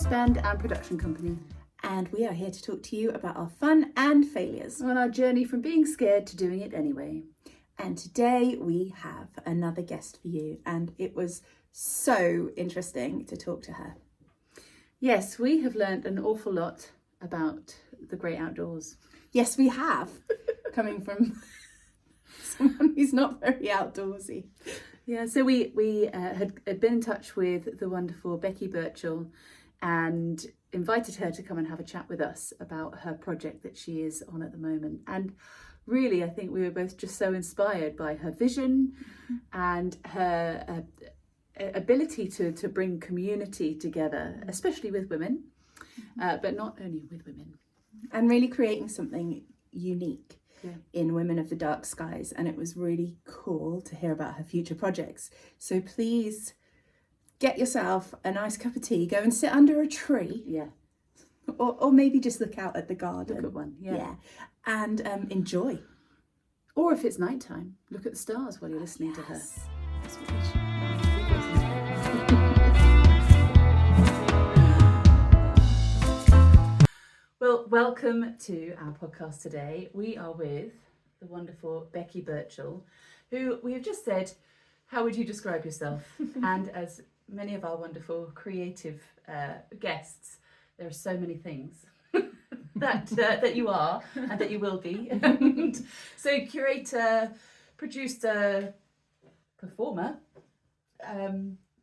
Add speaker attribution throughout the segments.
Speaker 1: events band and production company.
Speaker 2: And we are here to talk to you about our fun and failures
Speaker 1: On our journey from being scared to doing it anyway.
Speaker 2: And today we have another guest for you, and it was so interesting to talk to her.
Speaker 1: Yes, we have learned an awful lot about the great outdoors.
Speaker 2: Yes, we have, coming from someone who's not very outdoorsy.
Speaker 1: Yeah, so we had been in touch with the wonderful Becky Burchell and invited her to come and have a chat with us about her project that she is on at the moment. And really, I think we were both just so inspired by her vision and her ability to bring community together, especially with women, but not only with women.
Speaker 2: And really creating something unique
Speaker 1: Yeah.
Speaker 2: in Women of the Dark Skies. And it was really cool to hear about her future projects. So please get yourself a nice cup of tea, go and sit under a tree.
Speaker 1: Yeah.
Speaker 2: Or maybe just look out at the garden.
Speaker 1: Look at one, yeah.
Speaker 2: And enjoy.
Speaker 1: Or if it's nighttime, look at the stars while you're listening to her.
Speaker 2: That's what we should.
Speaker 1: Well, welcome to our podcast today. We are with the wonderful Becky Burchell, who we have just said, how would you describe yourself? And as many of our wonderful creative guests, there are so many things that you are and that you will be. And so curator, producer, performer,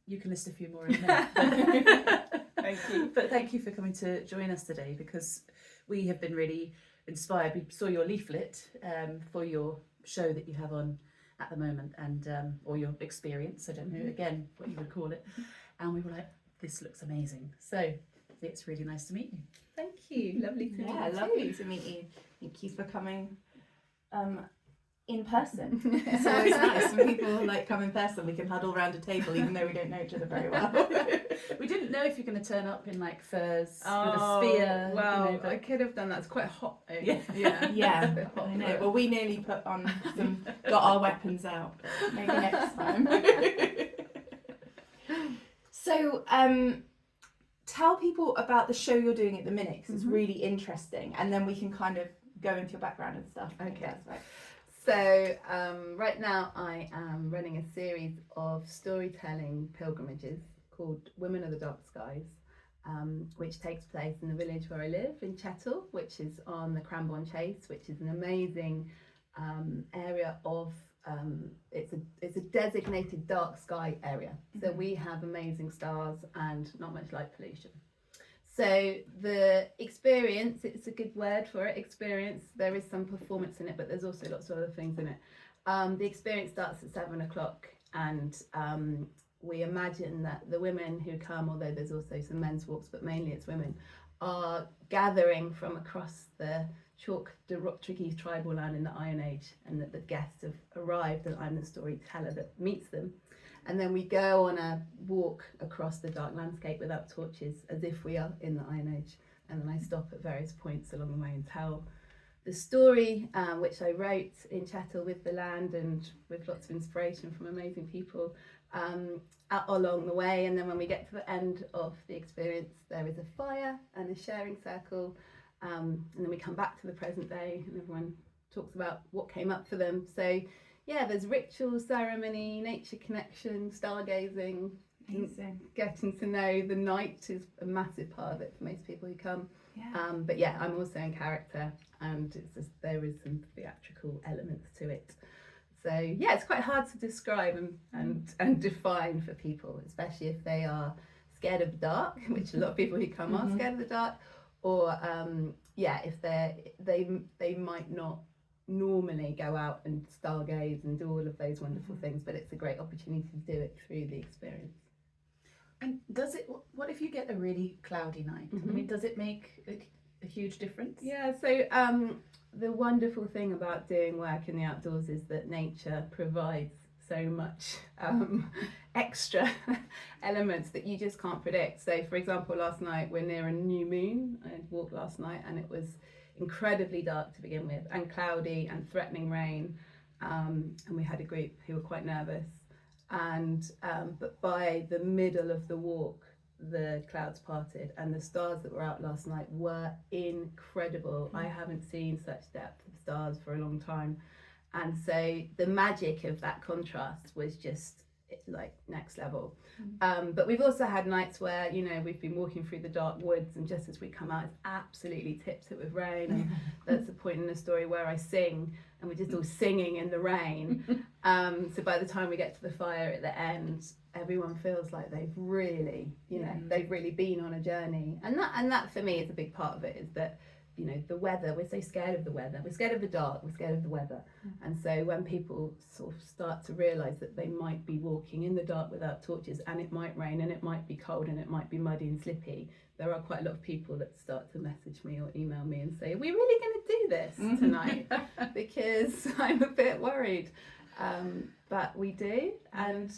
Speaker 1: you can list a few more in there.
Speaker 2: Thank you.
Speaker 1: But thank you for coming to join us today, because we have been really inspired. We saw your leaflet for your show that you have on at the moment, and or your experience, I don't know again what you would call it, and we were like, this looks amazing. So it's really nice to meet you.
Speaker 2: Thank you. Lovely to meet you.
Speaker 3: Yeah, lovely to meet you. Thank you for coming in person. It's always nice when people like come in person. We can huddle around a table even though we don't know each other very well.
Speaker 1: We didn't know if you're going to turn up in like furs with a spear.
Speaker 4: Well,
Speaker 1: you know, but
Speaker 4: I could have done that. It's quite hot.
Speaker 1: Yeah.
Speaker 3: Yeah, I know. Well, we nearly put on got our weapons out. Maybe next time. So, tell people about the show you're doing at the minute, 'cause it's really interesting, and then we can kind of go into your background and stuff. I think
Speaker 4: Okay.
Speaker 3: that's right.
Speaker 4: So right now I am running a series of storytelling pilgrimages called Women of the Dark Skies, which takes place in the village where I live in Chettle, which is on the Cranborne Chase, which is an amazing area of it's a designated dark sky area. So we have amazing stars and not much light pollution. So the experience, it's a good word for it, experience, there is some performance in it, but there's also lots of other things in it. The experience starts at 7 o'clock, and we imagine that the women who come, although there's also some men's walks, but mainly it's women, are gathering from across the chalk Tricky tribal land in the Iron Age, and that the guests have arrived and I'm the storyteller that meets them. And then we go on a walk across the dark landscape without torches, as if we are in the Iron Age. And then I stop at various points along the way and tell the story, which I wrote in Chettle with the land and with lots of inspiration from amazing people along the way. And then when we get to the end of the experience, there is a fire and a sharing circle. And then we come back to the present day and everyone talks about what came up for them. So yeah, there's ritual, ceremony, nature connection, stargazing,
Speaker 3: Amazing.
Speaker 4: getting to know the night is a massive part of it for most people who come.
Speaker 3: Yeah.
Speaker 4: But yeah, I'm also in character, and it's just, there is some theatrical elements to it. So yeah, it's quite hard to describe and define for people, especially if they are scared of the dark, which a lot of people who come are scared of the dark, or if they might not normally go out and stargaze and do all of those wonderful things, but it's a great opportunity to do it through the experience.
Speaker 1: And does it? What if you get a really cloudy night? I mean, does it make a huge difference?
Speaker 4: Yeah. So the wonderful thing about doing work in the outdoors is that nature provides so much extra elements that you just can't predict. So, for example, last night we're near a new moon. I walked last night and it was incredibly dark to begin with, and cloudy and threatening rain, and we had a group who were quite nervous, and but by the middle of the walk the clouds parted, and the stars that were out last night were incredible. I haven't seen such depth of stars for a long time, and so the magic of that contrast was just like next level. But we've also had nights where, you know, we've been walking through the dark woods, and just as we come out, it's absolutely tips it with rain. And that's a point in the story where I sing, and we're just all singing in the rain. So by the time we get to the fire at the end, everyone feels like they've really, you know, they've really been on a journey. And that for me is a big part of it, is that, you know, the weather, we're so scared of the weather, we're scared of the dark, we're scared of the weather. And so when people sort of start to realise that they might be walking in the dark without torches, and it might rain, and it might be cold, and it might be muddy and slippy, there are quite a lot of people that start to message me or email me and say, are we really going to do this tonight? Because I'm a bit worried. But we do, and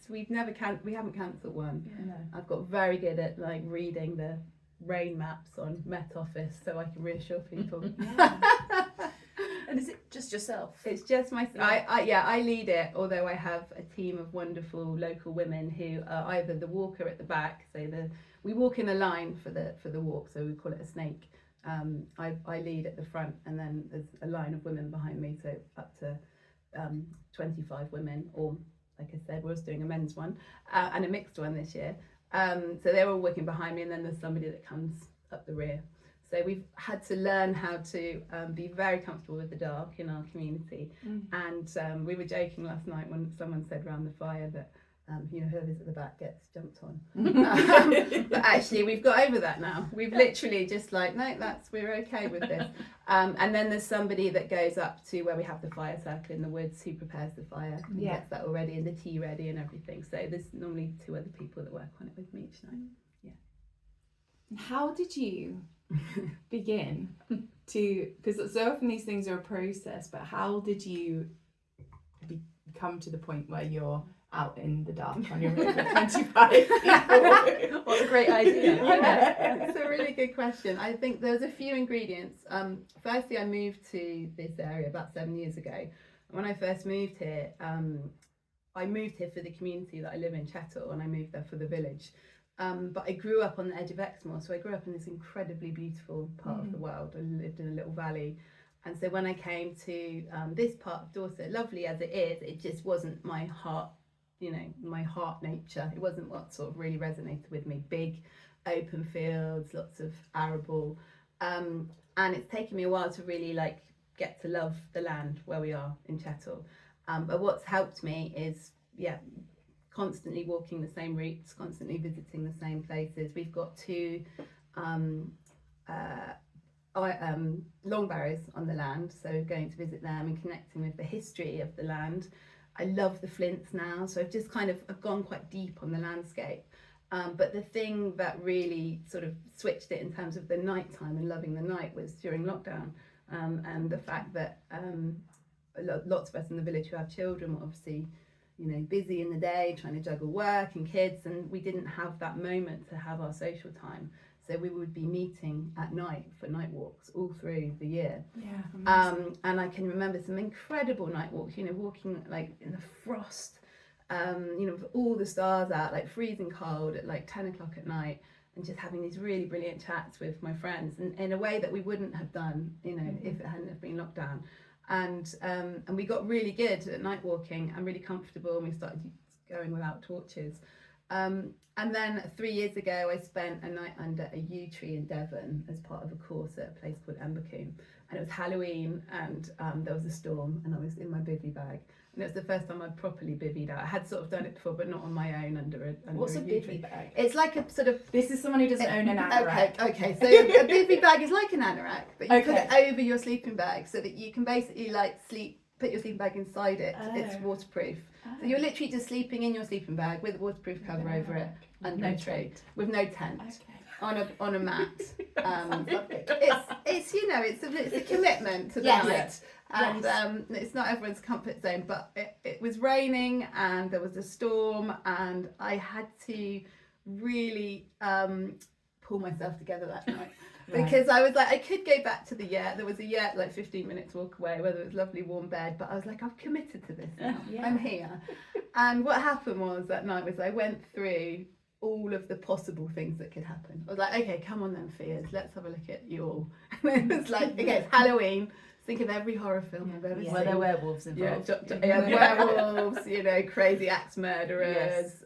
Speaker 4: we haven't cancelled one. I've got very good at like reading the rain maps on Met Office, so I can reassure people.
Speaker 1: And is it just yourself?
Speaker 4: It's just I lead it, although I have a team of wonderful local women who are either the walker at the back, we walk in a line for the walk, so we call it a snake. I lead at the front, and then there's a line of women behind me, so up to 25 women, or like I said, we're also doing a men's one and a mixed one this year. So they're all working behind me, and then there's somebody that comes up the rear. So we've had to learn how to be very comfortable with the dark in our community. And we were joking last night when someone said around the fire that you know, whoever's at the back gets jumped on. But actually we've got over that now. We've literally just like, no, we're okay with this. And then there's somebody that goes up to where we have the fire circle in the woods, who prepares the fire and gets that all ready and the tea ready and everything. So there's normally 2 other people that work on it with me each night.
Speaker 3: How did you begin to, because so often these things are a process, but how did you come to the point where you're out in the dark on your own with 25 people?
Speaker 1: What a great idea.
Speaker 4: It's a really good question. I think there's a few ingredients. Firstly, I moved to this area about 7 years ago. When I first moved here, I moved here for the community that I live in, Chettle, and I moved there for the village. But I grew up on the edge of Exmoor, so I grew up in this incredibly beautiful part of the world. I lived in a little valley. And so when I came to this part of Dorset, lovely as it is, it just wasn't my heart, you know, my heart nature. It wasn't what sort of really resonated with me. Big open fields, lots of arable. And it's taken me a while to really like get to love the land where we are in Chettle. But what's helped me is, constantly walking the same routes, constantly visiting the same places. We've got 2 long barrows on the land, so going to visit them and connecting with the history of the land. I love the flints now, so I've gone quite deep on the landscape. But the thing that really sort of switched it in terms of the nighttime and loving the night was during lockdown, and the fact that lots of us in the village who have children were obviously, you know, busy in the day trying to juggle work and kids, and we didn't have that moment to have our social time. So we would be meeting at night for night walks all through the year. And I can remember some incredible night walks, you know, walking like in the frost, you know, with all the stars out, like freezing cold at like 10 o'clock at night, and just having these really brilliant chats with my friends, and in a way that we wouldn't have done, you know, if it hadn't have been lockdown. And we got really good at night walking and really comfortable, and we started going without torches. And then 3 years ago, I spent a night under a yew tree in Devon as part of a course at a place called Embercombe. And it was Halloween, and there was a storm, and I was in my bivvy bag. And it was the first time I'd properly bivvied out. I had sort of done it before, but not on my own under
Speaker 3: What's a
Speaker 4: yew
Speaker 3: bivvy
Speaker 4: tree.
Speaker 3: bag?
Speaker 4: It's like a sort of...
Speaker 3: This is someone who doesn't own an anorak.
Speaker 4: Okay. So a bivvy bag is like an anorak, but you put it over your sleeping bag so that you can basically like put your sleeping bag inside it. It's waterproof. So you're literally just sleeping in your sleeping bag with a waterproof cover over it under a tree with no tent. On a mat. It's you know, it's a commitment to the night. And it's not everyone's comfort zone, but it was raining and there was a storm, and I had to really pull myself together that night. Because I was like, I could go back to the yurt. There was a yurt like 15 minutes walk away where there was a lovely warm bed, but I was like, I've committed to this now. I'm here. And what happened was that night was I went through all of the possible things that could happen. I was like, okay, come on then, fears, let's have a look at you all. And it was like, okay, it's Halloween. Think of every horror film I've ever seen.
Speaker 1: Were there werewolves involved?
Speaker 4: Werewolves, crazy axe murderers,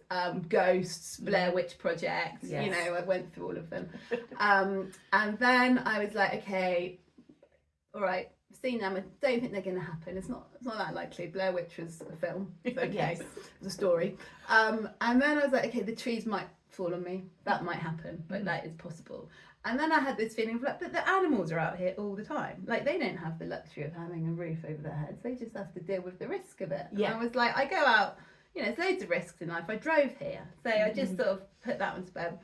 Speaker 4: ghosts, Blair Witch Project.
Speaker 1: Yes.
Speaker 4: I went through all of them. And then I was like, okay, all right, I've seen them. I don't think they're going to happen. It's not that likely. Blair Witch was a film. It's okay.
Speaker 1: Yes.
Speaker 4: It was a story. And then I was like, okay, the trees might fall on me. That might happen, but that is possible. And then I had this feeling of like, but the animals are out here all the time. Like, they don't have the luxury of having a roof over their heads. They just have to deal with the risk of it.
Speaker 1: Yeah.
Speaker 4: And I was like, I go out, there's loads of risks in life. I drove here. So I just sort of put that on spell.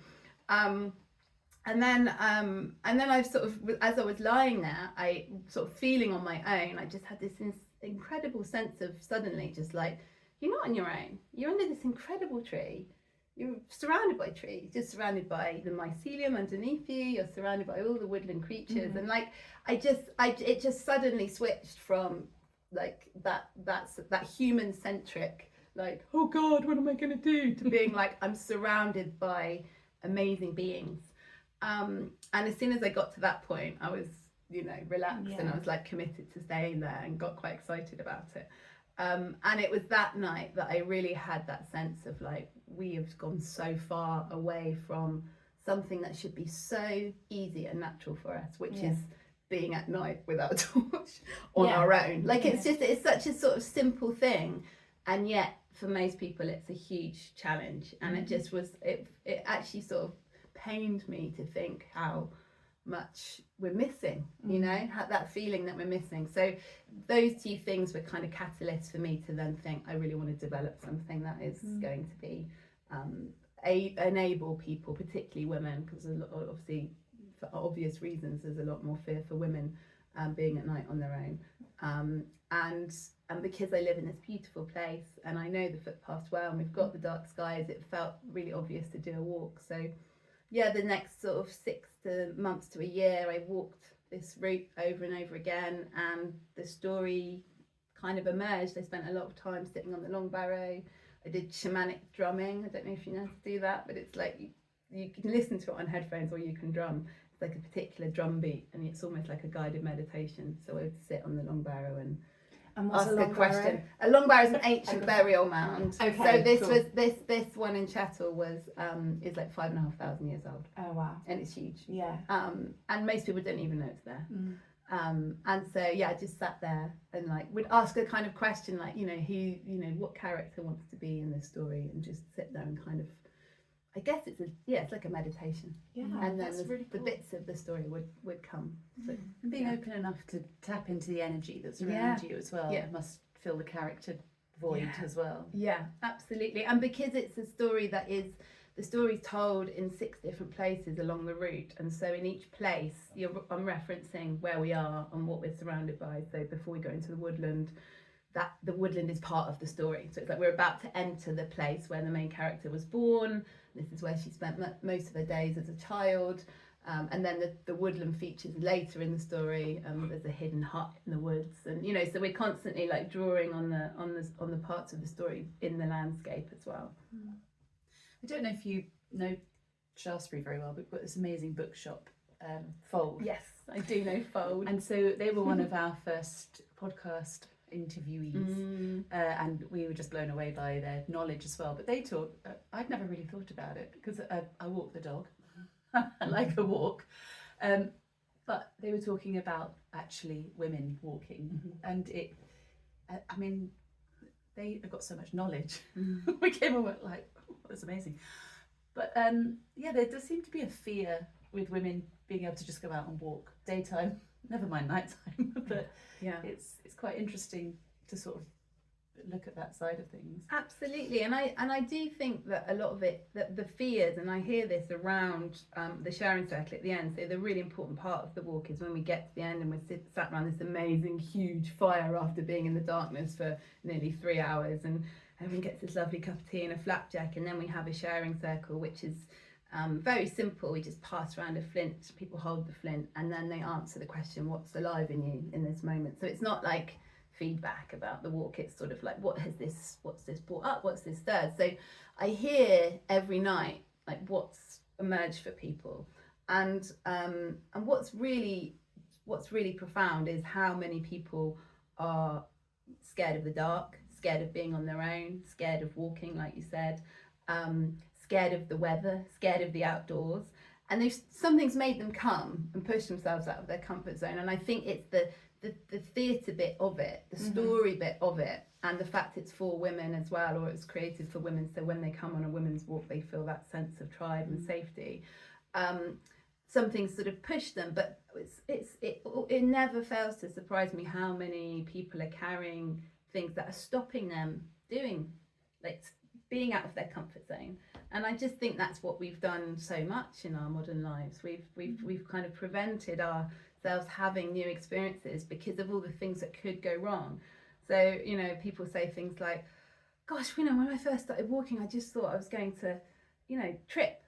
Speaker 4: And then I sort of, as I was lying there, I sort of feeling on my own, I just had this incredible sense of suddenly just like, you're not on your own. You're under this incredible tree. You're surrounded by trees. You're surrounded by the mycelium underneath you. You're surrounded by all the woodland creatures. And like, it just suddenly switched from like that human centric, like, oh God, what am I going to do? To being like, I'm surrounded by amazing beings. And as soon as I got to that point, I was, relaxed and I was like committed to staying there and got quite excited about it. And it was that night that I really had that sense of like, we have gone so far away from something that should be so easy and natural for us, which is being at night without a torch on our own. Like, it's such a sort of simple thing. And yet for most people, it's a huge challenge. And it just was, it actually sort of pained me to think how much we're missing, that feeling that we're missing. So those two things were kind of catalysts for me to then think, I really want to develop something that is going to be enable people, particularly women, because obviously for obvious reasons there's a lot more fear for women being at night on their own, and because I live in this beautiful place and I know the footpath well and we've got the dark skies, it felt really obvious to do a walk. So the next sort of 6 months to a year, I walked this route over and over again, and the story kind of emerged. I spent a lot of time sitting on the long barrow. I did shamanic drumming. I don't know if you know how to do that, but it's like you can listen to it on headphones or you can drum. It's like a particular drum beat, and it's almost like a guided meditation. So I would sit on the long barrow and
Speaker 3: what's
Speaker 4: ask
Speaker 3: a long
Speaker 4: a question.
Speaker 3: barrow?
Speaker 4: A long barrow is an ancient burial mound.
Speaker 3: Okay,
Speaker 4: so this
Speaker 3: cool.
Speaker 4: was this one in Chettle is like 5,500 years old.
Speaker 3: Oh wow.
Speaker 4: And it's huge.
Speaker 3: Yeah.
Speaker 4: And most people don't even know it's there. And so I just sat there and like would ask a kind of question like, who, what character wants to be in this story, and just sit there and kind of, I guess it's like a meditation.
Speaker 3: Yeah.
Speaker 4: And then
Speaker 3: that's really
Speaker 4: the
Speaker 3: cool.
Speaker 4: bits of the story would come. So,
Speaker 1: And being open enough to tap into the energy that's around you as well.
Speaker 4: Yeah.
Speaker 1: Must fill the character void as well.
Speaker 4: Yeah, absolutely. And because it's a story the story's told in 6 different places along the route, and so in each place I'm referencing where we are and what we're surrounded by. So before we go into the woodland, that the woodland is part of the story. So it's like we're about to enter the place where the main character was born. This is where she spent most of her days as a child. And then the woodland features later in the story. There's a hidden hut in the woods, and so we're constantly like drawing on the parts of the story in the landscape as well.
Speaker 1: I don't know if you know Shaftesbury very well, but we've got this amazing bookshop, Fold.
Speaker 4: Yes, I do know Fold.
Speaker 1: And so they were one of our first podcast interviewees, and we were just blown away by their knowledge as well. But they talk, I'd never really thought about it because I walk the dog. I like a walk, but they were talking about actually women walking, and it, I mean, they have got so much knowledge. We came and went like, oh, that's amazing. But there does seem to be a fear with women being able to just go out and walk daytime, never mind nighttime. But it's quite interesting to sort of look at that side of things.
Speaker 4: Absolutely, and I do think that a lot of it, that the fears, and I hear this around the sharing circle at the end. So the really important part of the walk is when we get to the end and we're sat around this amazing huge fire after being in the darkness for nearly 3 hours, and everyone gets this lovely cup of tea and a flapjack, and then we have a sharing circle, which is very simple. We just pass around a flint, people hold the flint, and then they answer the question, what's alive in you in this moment? So it's not like feedback about the walk, it's sort of like, what's this brought up, what's this stirred? So I hear every night like what's emerged for people, and what's really profound is how many people are scared of the dark, scared of being on their own, scared of walking, like you said, scared of the weather, scared of the outdoors. And something's made them come and push themselves out of their comfort zone. And I think it's the theatre bit of it, the story bit of it, and the fact it's for women as well, or it's created for women. So when they come on a women's walk, they feel that sense of tribe and safety. Something sort of pushed them, but it never fails to surprise me how many people are carrying things that are stopping them doing, like being out of their comfort zone. And I just think that's what we've done so much in our modern lives. We've kind of prevented ourselves having new experiences because of all the things that could go wrong. So, you know, people say things like, gosh, you know, when I first started walking, I just thought I was going to, you know, trip.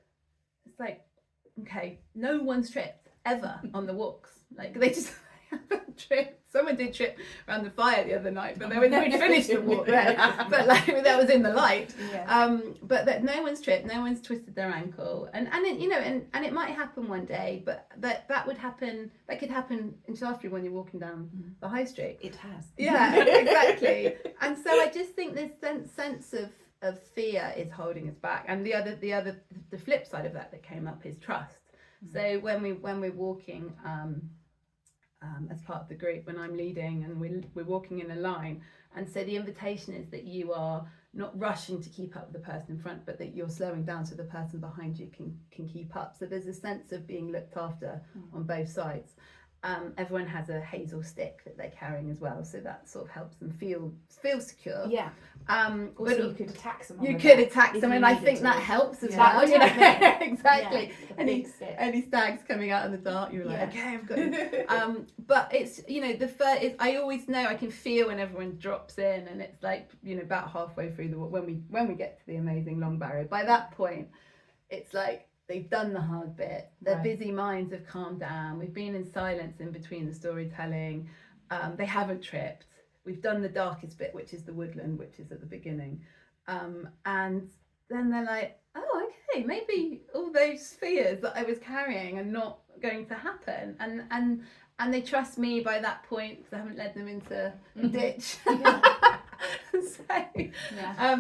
Speaker 4: It's like, okay, no one's tripped ever on the walks. Like, they just haven't tripped. Someone did trip around the fire the other night, but we'd finished the walk there. But like, that was in the light. Yeah. But that no one's tripped, no one's twisted their ankle, and it, you know, and it might happen one day, but that would happen. That could happen in Shaftesbury when you're walking down the high street.
Speaker 3: It has.
Speaker 4: Yeah, exactly. And so I just think this sense of fear is holding us back, and the flip side of that came up is trust. So when we're walking. As part of the group, when I'm leading and we're walking in a line, and so the invitation is that you are not rushing to keep up with the person in front, but that you're slowing down so the person behind you can keep up. So there's a sense of being looked after on both sides. Everyone has a hazel stick that they're carrying as well, so that sort of helps them feel secure.
Speaker 3: Yeah.
Speaker 4: Also,
Speaker 3: but you could attack someone.
Speaker 4: You could attack someone, and I think that helps as well. You know? Exactly.
Speaker 3: Yeah,
Speaker 4: any stags coming out in the dark, you're like, okay, I've got you. But it's, you know, I always know, I can feel when everyone drops in, and it's like, you know, about halfway through the walk, when we get to the amazing long barrier. By that point, it's like they've done the hard bit. Their busy minds have calmed down. We've been in silence in between the storytelling. They haven't tripped. We've done the darkest bit, which is the woodland, which is at the beginning. And then they're like, oh, okay, maybe all those fears that I was carrying are not going to happen. And they trust me by that point, because I haven't led them into a ditch.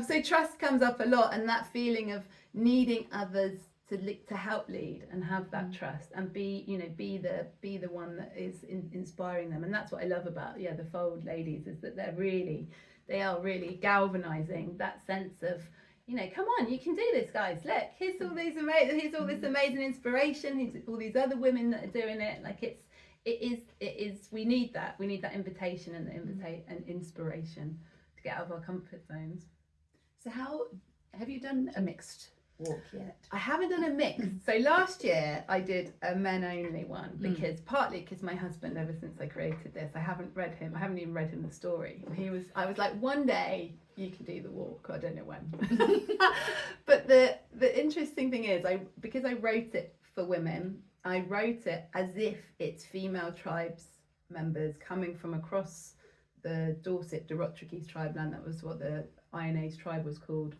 Speaker 4: So trust comes up a lot, and that feeling of needing others to help lead and have that trust and be the one that is inspiring them. And that's what I love about the Fold ladies, is that they are really galvanizing that sense of, you know, come on, you can do this, guys. Look, here's all this amazing inspiration. Here's all these other women that are doing it. Like it is. We need that invitation and inspiration to get out of our comfort zones.
Speaker 1: So how have you done a mixed walk yet?
Speaker 4: I haven't done a mix. So last year I did a men only one, partly because my husband, ever since I created this, I haven't even read him the story. I was like, one day you can do the walk. I don't know when. But the interesting thing is, because I wrote it for women, I wrote it as if it's female tribes members coming from across the Dorset Dorotrakis tribe land. That was what the Iron Age tribe was called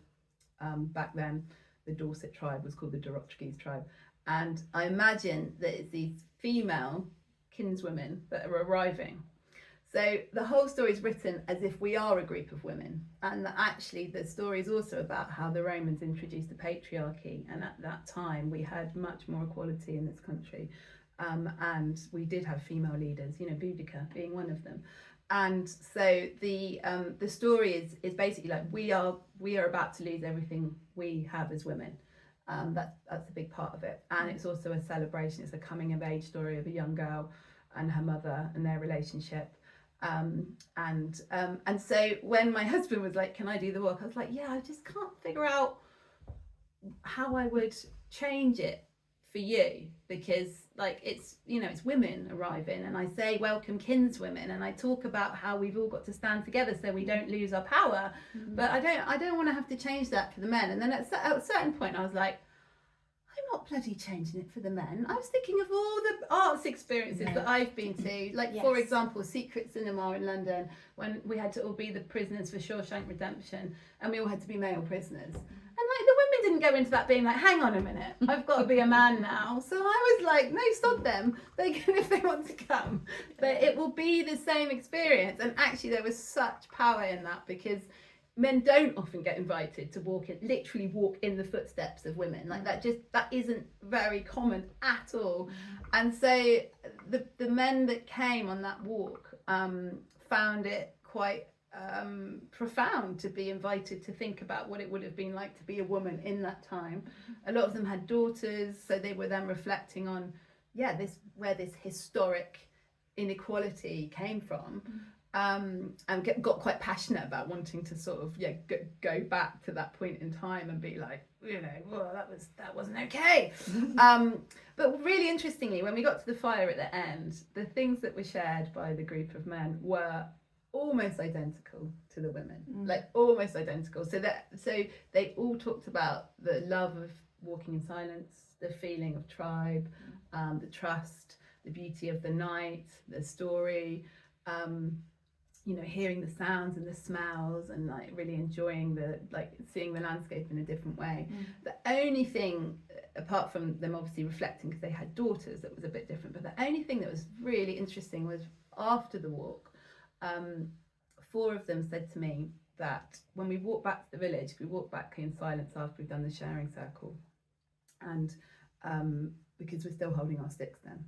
Speaker 4: back then. The Dorset tribe was called the Dorotrakis tribe. And I imagine that it's these female kinswomen that are arriving. So the whole story is written as if we are a group of women. And actually the story is also about how the Romans introduced the patriarchy. And at that time we had much more equality in this country. And we did have female leaders, you know, Boudica being one of them. And so the story is basically like we are about to lose everything we have as women. That's a big part of it, and it's also a celebration. It's a coming of age story of a young girl and her mother and their relationship. And so when my husband was like, "Can I do the walk?" I was like, "Yeah, I just can't figure out how I would change it for you, because like it's, you know, it's women arriving, and I say welcome kinswomen, and I talk about how we've all got to stand together so we don't lose our power, but I don't want to have to change that for the men." And then at a certain point I was like, I'm not bloody changing it for the men. I was thinking of all the arts experiences that I've been to, like for example Secret Cinema in London, when we had to all be the prisoners for Shawshank Redemption, and we all had to be male prisoners. And like the women didn't go into that being like, hang on a minute, I've got to be a man now. So I was like, no, sod them. They can if they want to come. But it will be the same experience. And actually there was such power in that, because men don't often get invited to literally walk in the footsteps of women. Like that isn't very common at all. And so the men that came on that walk found it quite profound to be invited to think about what it would have been like to be a woman in that time. A lot of them had daughters, so they were then reflecting on where this historic inequality came from. And got quite passionate about wanting to sort of go back to that point in time and be like, well, that wasn't okay. But really interestingly, when we got to the fire at the end, the things that were shared by the group of men were almost identical to the women, like almost identical. So they all talked about the love of walking in silence, the feeling of tribe, the trust, the beauty of the night, the story. Hearing the sounds and the smells, and like really enjoying seeing the landscape in a different way. The only thing, apart from them obviously reflecting because they had daughters, that was a bit different, but the only thing that was really interesting was after the walk, 4 of them said to me that when we walked back to the village, we walked back in silence after we've done the sharing circle, and because we're still holding our sticks then.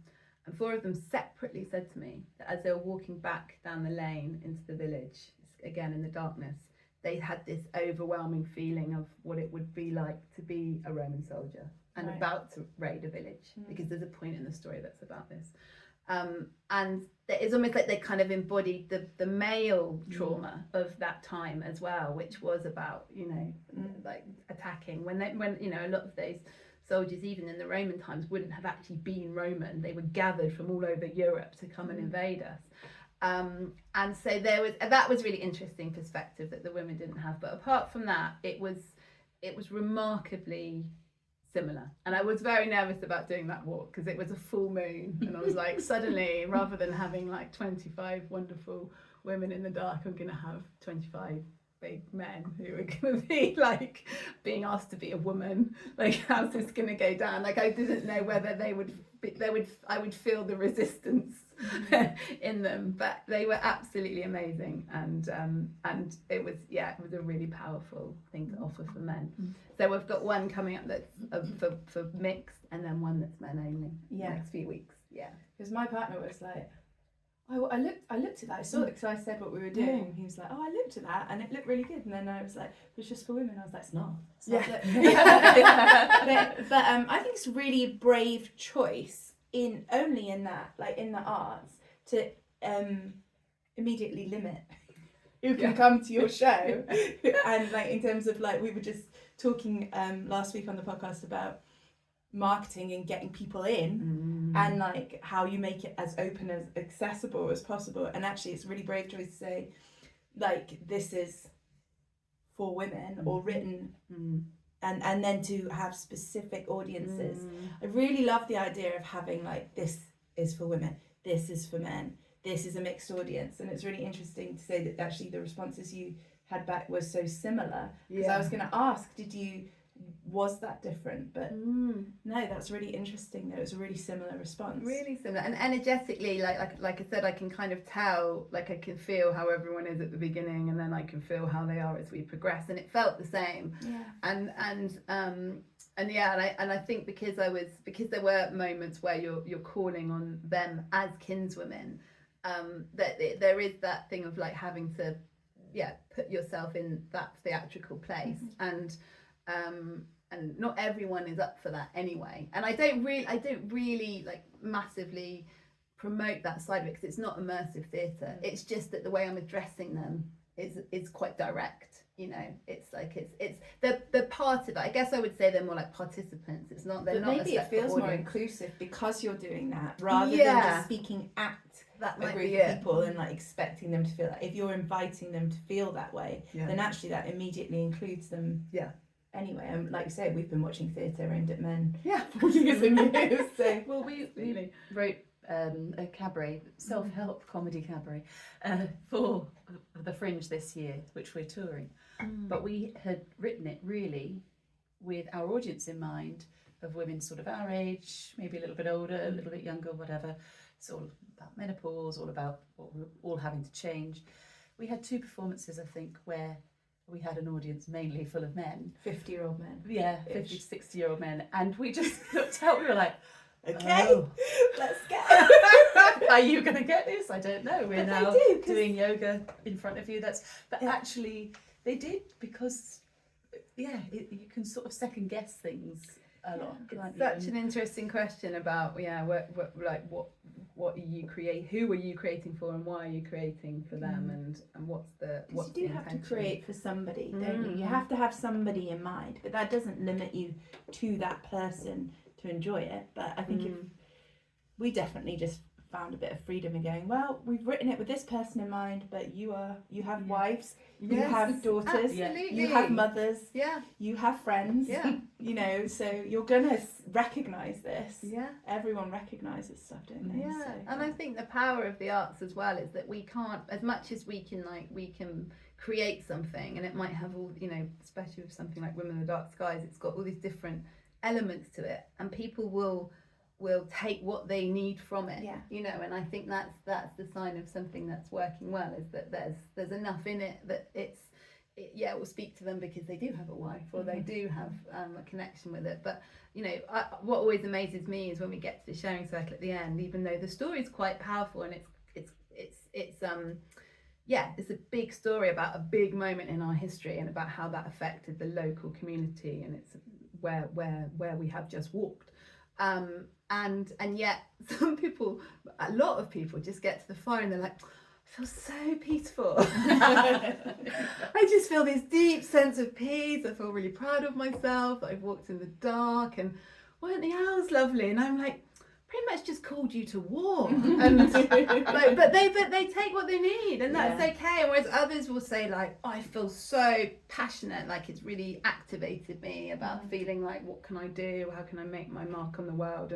Speaker 4: And 4 of them separately said to me that as they were walking back down the lane into the village, again in the darkness, they had this overwhelming feeling of what it would be like to be a Roman soldier and about to raid a village, because there's a point in the story that's about this. And it's almost like they kind of embodied the male trauma of that time as well, which was about, like attacking. When a lot of those soldiers, even in the Roman times, wouldn't have actually been Roman. They were gathered from all over Europe to come and invade us. And so that was really interesting perspective that the women didn't have. But apart from that, it was remarkably similar. And I was very nervous about doing that walk because it was a full moon, and I was like, suddenly, rather than having like 25 wonderful women in the dark, I'm going to have 25 big men who are going to be like being asked to be a woman. Like, how's this going to go down? Like, I didn't know whether I would feel the resistance in them, but they were absolutely amazing, and it was a really powerful thing to offer for men. So we've got one coming up that's for mixed, and then one that's men only in the next few weeks.
Speaker 3: Because my partner was like, I looked at that. I saw it because I said what we were doing. He was like, I looked at that and it looked really good. And then I was like, it's just for women. I was like, it's not. But I think it's a really brave choice in that, like in the arts, to immediately limit who can come to your show. And like in terms of like, we were just talking last week on the podcast about marketing and getting people in, and like how you make it as open, as accessible as possible. And actually it's a really brave choice to say like, this is for women, or written, and then to have specific audiences. I really love the idea of having like, this is for women, this is for men, this is a mixed audience. And it's really interesting to say that actually the responses you had back was so similar, because I was going to ask, was that different? But no, that's really interesting that it was a really similar response.
Speaker 4: Really similar, and energetically, like I said, I can kind of tell, like I can feel how everyone is at the beginning, and then I can feel how they are as we progress, and it felt the same. And I think because there were moments where you're calling on them as kinswomen, that there is that thing of like having to put yourself in that theatrical place, and not everyone is up for that anyway. And I don't really like massively promote that side of it, because it's not immersive theatre. It's just that the way I'm addressing them is quite direct. It's like it's they're part of it. I guess I would say they're more like participants. It's not. They're
Speaker 3: but
Speaker 4: not.
Speaker 3: Maybe it feels more inclusive because you're doing that, rather than just speaking at
Speaker 4: that
Speaker 3: a group of people and like expecting them to feel that. If you're inviting them to feel that way, then actually that immediately includes them. Anyway, and like you say, we've been watching theatre aimed at men for years and years. So
Speaker 1: well, we wrote a cabaret, self-help comedy cabaret, for the Fringe this year, which we're touring. But we had written it really with our audience in mind, of women sort of our age, maybe a little bit older, a little bit younger, whatever. It's all about menopause, all about what we're all having to change. We had 2 performances, I think, where we had an audience mainly full of men.
Speaker 3: 50-year-old men.
Speaker 1: Yeah, 50 to 60-year-old men. And we just looked out, we were like,
Speaker 2: Okay,
Speaker 1: oh.
Speaker 2: let's go.
Speaker 1: Are you going to get this? I don't know. We're
Speaker 2: But
Speaker 1: now
Speaker 2: they do, 'cause-
Speaker 1: doing yoga in front of you. But
Speaker 2: Yeah.
Speaker 1: actually, they did, because, you can sort of second guess things a lot. can't you?
Speaker 4: Such an interesting question about what are you who are you creating for, and why are you creating for them, and what's the
Speaker 3: Because you do have to
Speaker 4: intention?
Speaker 3: create for somebody, don't you? You
Speaker 4: Mhm.
Speaker 3: have to have somebody in mind, but that doesn't limit you to that person to enjoy it. But I think if we definitely just found a bit of freedom in going, well, we've written it with this person in mind, but you have wives, you
Speaker 4: Yes,
Speaker 3: have daughters,
Speaker 4: absolutely.
Speaker 3: you have mothers,
Speaker 4: Yeah,
Speaker 3: you have friends,
Speaker 4: yeah,
Speaker 3: you know, so you're gonna recognise this.
Speaker 4: yeah.
Speaker 3: Everyone recognises stuff, don't they?
Speaker 4: Yeah,
Speaker 3: So,
Speaker 4: and I think the power of the arts as well is that we can't, as much as we can create something, and it might have all, especially with something like Women in the Dark Skies, it's got all these different elements to it, and people will take what they need from it.
Speaker 3: Yeah.
Speaker 4: And I think that's the sign of something that's working well, is that there's enough in it that it will speak to them because they do have a wife, or they do have a connection with it. But what always amazes me is when we get to the sharing circle at the end, even though the story is quite powerful, and it's a big story about a big moment in our history, and about how that affected the local community, and it's where we have just walked. And yet a lot of people just get to the fire and they're like, I feel so peaceful. I just feel this deep sense of peace. I feel really proud of myself that I've walked in the dark, and weren't the owls lovely? And I'm like, pretty much just called you to war. And but they take what they need, and that's okay. And whereas others will say like, I feel so passionate, like it's really activated me about feeling like, what can I do? How can I make my mark on the world?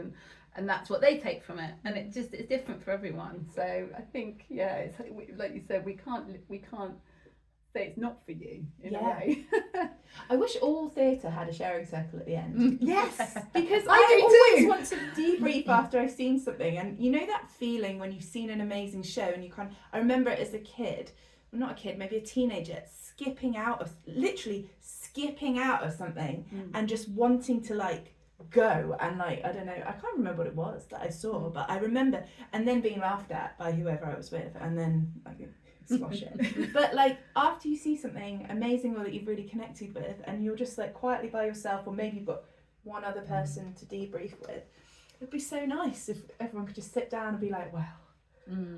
Speaker 4: And that's what they take from it. And it's different for everyone. So I think, it's like you said, we can't say it's not for you in a way.
Speaker 3: I wish all theatre had a sharing circle at the end. Yes, because
Speaker 4: I
Speaker 3: I
Speaker 4: do
Speaker 3: always want to debrief after I've seen something, and you know that feeling when you've seen an amazing show and you I remember it as a kid, well, not a kid, maybe a teenager, literally skipping out of something and just wanting to like go and like, I don't know, I can't remember what it was that I saw, but I remember, and then being laughed at by whoever I was with, and then like squash it. But like after you see something amazing or that you've really connected with, and you're just like quietly by yourself, or maybe you've got one other person to debrief with, it'd be so nice if everyone could just sit down and be like, well,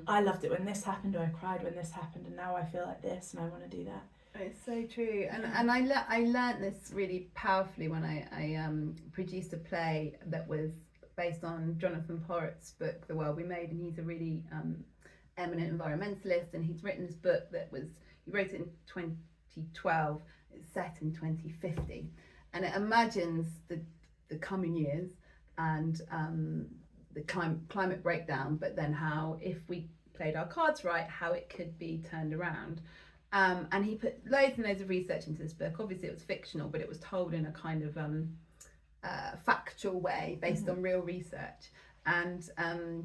Speaker 3: I loved it when this happened, or I cried when this happened, and now I feel like this and I want to do that.
Speaker 4: It's so true, and I learned this really powerfully when I produced a play that was based on Jonathan Porritt's book, The World We Made, and he's a really eminent environmentalist, and he's written this book he wrote it in 2012. It's set in 2050, and it imagines the coming years and the climate breakdown, but then how, if we played our cards right, how it could be turned around. And he put loads and loads of research into this book. Obviously it was fictional, but it was told in a kind of factual way based on real research. And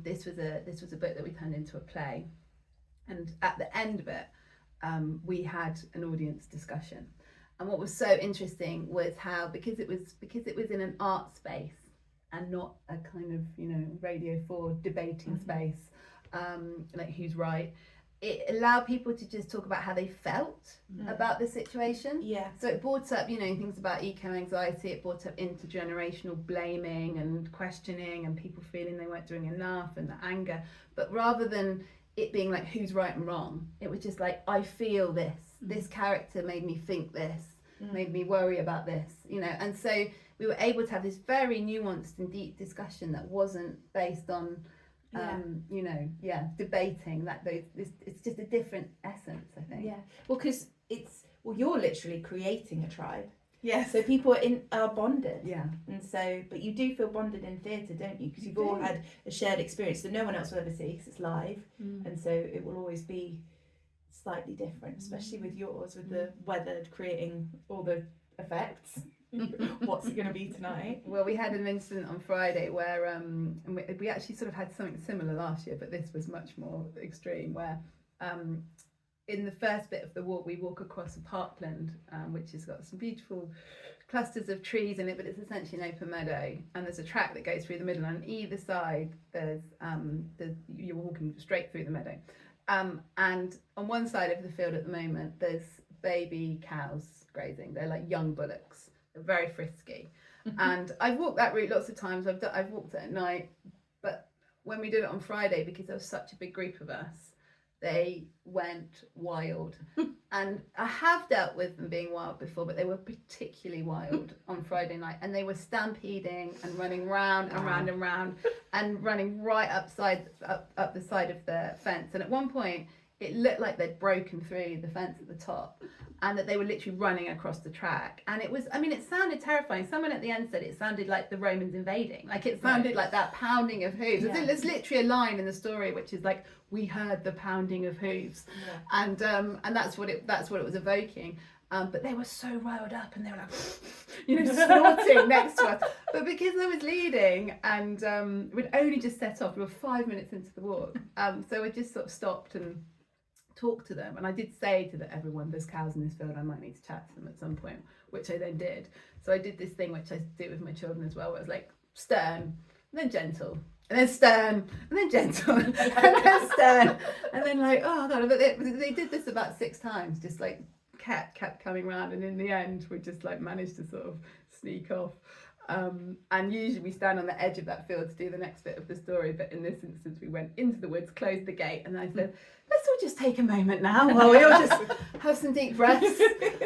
Speaker 4: this was a book that we turned into a play. And at the end of it, we had an audience discussion. And what was so interesting was how, because it was in an art space and not a kind of Radio 4 debating space, like who's right, it allowed people to just talk about how they felt about the situation.
Speaker 3: Yeah.
Speaker 4: So it brought up, things about eco-anxiety, it brought up intergenerational blaming and questioning and people feeling they weren't doing enough and the anger. But rather than it being like who's right and wrong, it was just like, I feel this. This character made me think this, made me worry about this, And so we were able to have this very nuanced and deep discussion that wasn't based on debating that it's just a different essence, I think.
Speaker 3: Yeah. Well, because you're literally creating a tribe.
Speaker 4: Yeah.
Speaker 3: So people are bonded.
Speaker 4: Yeah.
Speaker 3: And so, but you do feel bonded in theatre, don't you? Because you've all had a shared experience that no one else will ever see, because it's live, and so it will always be slightly different, especially with yours, with the weather creating all the effects. What's it going to be tonight?
Speaker 4: Well, we had an incident on Friday where and we actually sort of had something similar last year, but this was much more extreme, where in the first bit of the walk, we walk across a parkland, which has got some beautiful clusters of trees in it, but it's essentially an open meadow, and there's a track that goes through the middle, and on either side there's you're walking straight through the meadow, and on one side of the field at the moment there's baby cows grazing. They're like young bullocks. They're very frisky. And I've walked that route lots of times. I've walked it at night, but when we did it on Friday, because there was such a big group of us, they went wild. And I have dealt with them being wild before, but they were particularly wild on Friday night, and they were stampeding and running round and round and round and running right up the side of the fence. And at one point it looked like they'd broken through the fence at the top, and that they were literally running across the track. And it was, I mean, it sounded terrifying. Someone at the end said it sounded like the Romans invading. Like, it sounded like that pounding of hooves.
Speaker 3: Yeah.
Speaker 4: There's literally a line in the story which is like, we heard the pounding of hooves.
Speaker 3: Yeah.
Speaker 4: And that's what it was evoking. But they were so riled up, and they were like, snorting next to us. But because I was leading, and we'd only just set off, we were 5 minutes into the walk. So we just sort of stopped and talk to them, and I did say to everyone, there's cows in this field, I might need to chat to them at some point, which I then did. So I did this thing which I do with my children as well, where it was like stern and then gentle, and then stern and then gentle and then stern, and then like, oh god. But they did this about 6 times, just like kept coming round, and in the end we just like managed to sort of sneak off. And usually we stand on the edge of that field to do the next bit of the story, but in this instance we went into the woods, closed the gate, and I said, let's all just take a moment now while we all just have some deep breaths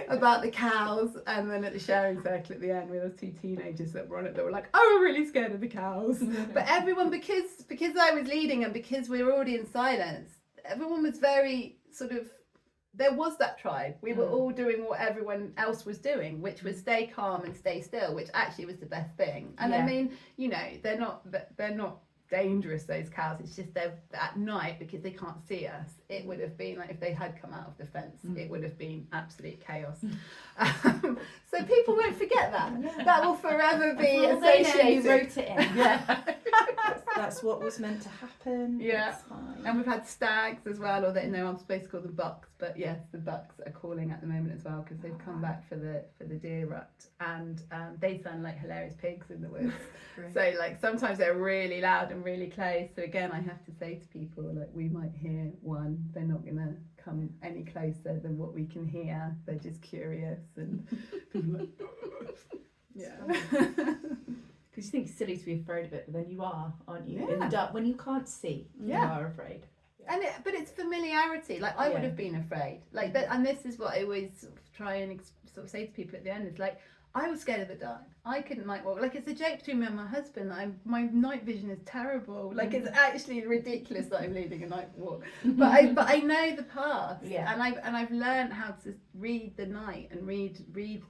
Speaker 4: about the cows. And then at the sharing circle at the end, we had 2 teenagers that were on it that were like, oh, we're really scared of the cows. But everyone, because I was leading and because we were already in silence, everyone was very sort of, there was that tribe. We were all doing what everyone else was doing, which was stay calm and stay still, which actually was the best thing. And I mean, they're not dangerous, those cows. It's just they're at night, because they can't see us. It would have been like, if they had come out of the fence, it would have been absolute chaos. So people won't forget that. That will forever be associated.
Speaker 2: You wrote it in.
Speaker 4: Yeah.
Speaker 2: That's what was meant to happen.
Speaker 4: Yeah.
Speaker 2: It's fine.
Speaker 4: And we've had stags as well, or I'm supposed to call them bucks, but yes, the bucks are calling at the moment as well, because they've come back for the deer rut, and they sound like hilarious pigs in the woods. So like sometimes they're really loud and really close. So again, I have to say to people, like, we might hear one, they're not gonna come any closer than what we can hear. They're just curious, and people are like, yeah.
Speaker 3: Because you think it's silly to be afraid of it, but then you are, aren't you?
Speaker 4: Yeah.
Speaker 3: In the dark, when you can't see, you are afraid.
Speaker 4: But it's familiarity. Like, I would have been afraid. Like that, and this is what I always try and sort of say to people at the end. It's like, I was scared of the dark. I couldn't night walk. Like, it's a joke between me and my husband that my night vision is terrible. Like, it's actually ridiculous that I'm leading a night walk. But I know the path.
Speaker 3: Yeah.
Speaker 4: And I've learned how to read the night and read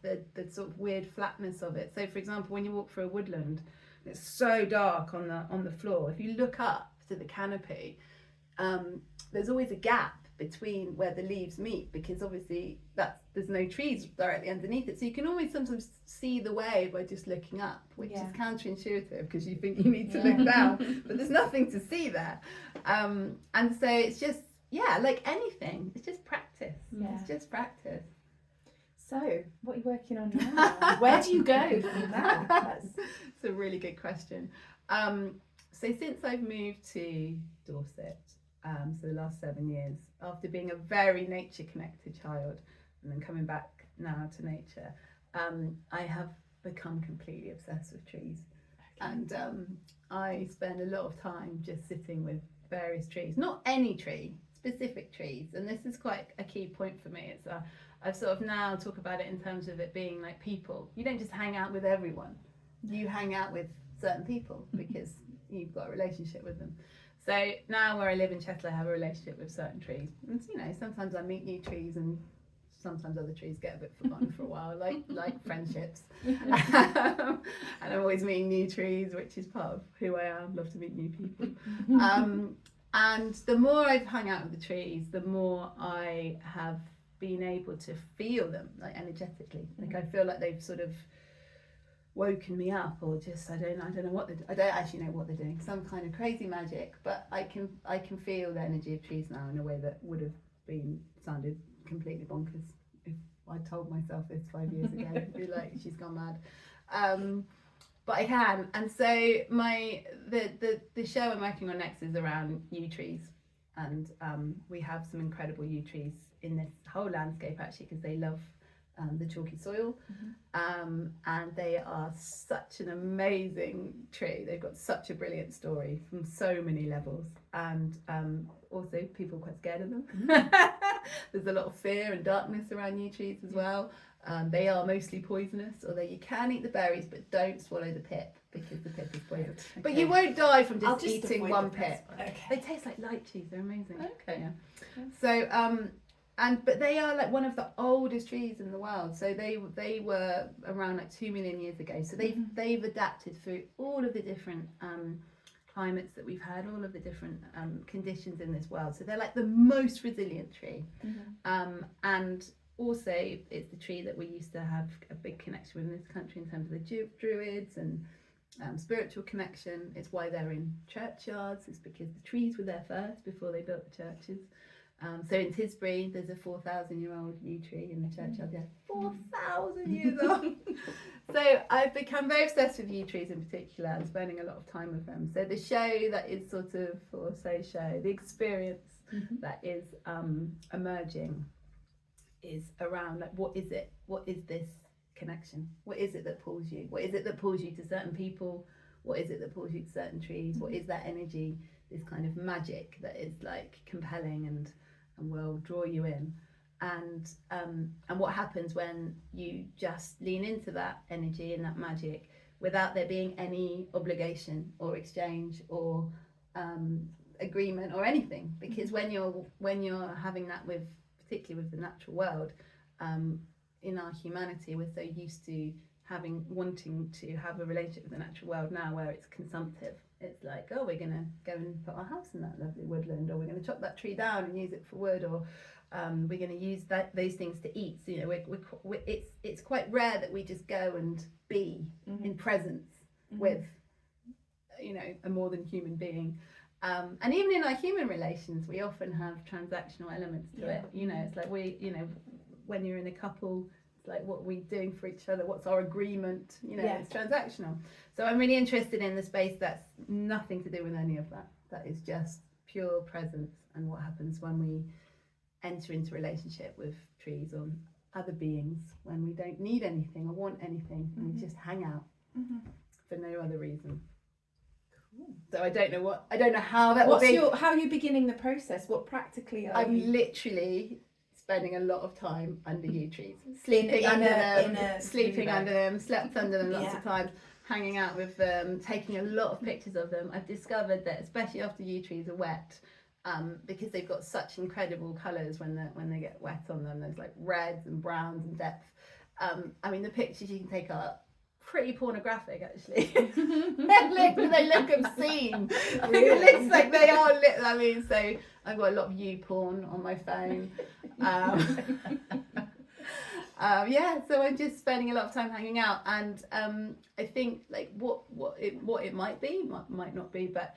Speaker 4: the sort of weird flatness of it. So for example, when you walk through a woodland, it's so dark on the floor. If you look up to the canopy, there's always a gap between where the leaves meet, because obviously there's no trees directly underneath it, so you can always sometimes see the way by just looking up, which is counterintuitive, because you think you need to look down, but there's nothing to see there. And so it's just, like anything, it's just practice. It's just practice.
Speaker 3: So, what are you working on now? Where do you go from now?
Speaker 4: It's a really good question. So since I've moved to Dorset, so the last 7 years, after being a very nature connected child and then coming back now to nature, I have become completely obsessed with trees. Okay. And I spend a lot of time just sitting with various trees, not any tree, specific trees. And this is quite a key point for me. It's I've sort of now talk about it in terms of it being like people. You don't just hang out with everyone. You hang out with certain people because you've got a relationship with them. So now where I live in Chester, I have a relationship with certain trees. And sometimes I meet new trees, and sometimes other trees get a bit forgotten for a while, like friendships. And I'm always meeting new trees, which is part of who I am. Love to meet new people. And the more I've hung out with the trees, the more I have been able to feel them, like energetically. Like I feel like they've sort of woken me up, or just I don't know what I don't actually know what they're doing, some kind of crazy magic, but I can feel the energy of trees now in a way that would have sounded completely bonkers if I told myself this 5 years ago. I'd be like, she's gone mad. But I can, and so the show I'm working on next is around yew trees, and we have some incredible yew trees in this whole landscape actually, because they love the chalky soil, and they are such an amazing tree. They've got such a brilliant story from so many levels, and also people are quite scared of them. There's a lot of fear and darkness around yew trees as well. They are mostly poisonous, although you can eat the berries, but don't swallow the pip, because the pip is poison. Okay. But you won't die from just eating one pip.
Speaker 3: Okay.
Speaker 4: They taste like lychees. They're amazing.
Speaker 1: Okay.
Speaker 4: Yeah. So but they are like one of the oldest trees in the world. So they were around like 2 million years ago. So they've adapted through all of the different climates that we've had, all of the different conditions in this world. So they're like the most resilient tree. And also, it's the tree that we used to have a big connection with in this country in terms of the Druids and spiritual connection. It's why they're in churchyards. It's because the trees were there first before they built the churches. So in Tisbury, there's a 4,000-year-old yew tree in the churchyard. Yeah, 4,000 years old. So I've become very obsessed with yew trees in particular, and spending a lot of time with them. So the show that is sort of, or say show, the experience that is emerging is around like, what is it? What is this connection? What is it that pulls you? What is it that pulls you to certain people? What is it that pulls you to certain trees? What is that energy? This kind of magic that is like compelling and will draw you in. And what happens when you just lean into that energy and that magic without there being any obligation or exchange or agreement or anything? Because when you're having that with, particularly with the natural world, in our humanity, we're so used to wanting to have a relationship with the natural world now where it's consumptive. It's like, oh, we're going to go and put our house in that lovely woodland, or we're going to chop that tree down and use it for wood, or we're going to use those things to eat. So, you know, it's quite rare that we just go and be in presence with, you know, a more than human being. And even in our human relations, we often have transactional elements to it. You know, it's like when you're in a couple, it's like, what are we doing for each other? What's our agreement? You know, it's transactional. So I'm really interested in the space that's nothing to do with any of that. That is just pure presence, and what happens when we enter into relationship with trees or other beings when we don't need anything or want anything, and we just hang out for no other reason. So I don't know how that will be.
Speaker 3: How are you beginning the process? What practically are you?
Speaker 4: I'm literally spending a lot of time under yew trees, sleeping under them, slept under them lots of times, hanging out with them, taking a lot of pictures of them. I've discovered that especially after yew trees are wet, because they've got such incredible colours when they get wet on them. There's like reds and browns and depth. I mean, the pictures you can take are pretty pornographic, actually. they look obscene. It looks like they are lit. I mean, so I've got a lot of you porn on my phone. So I'm just spending a lot of time hanging out, and I think like what it might be, might not be, but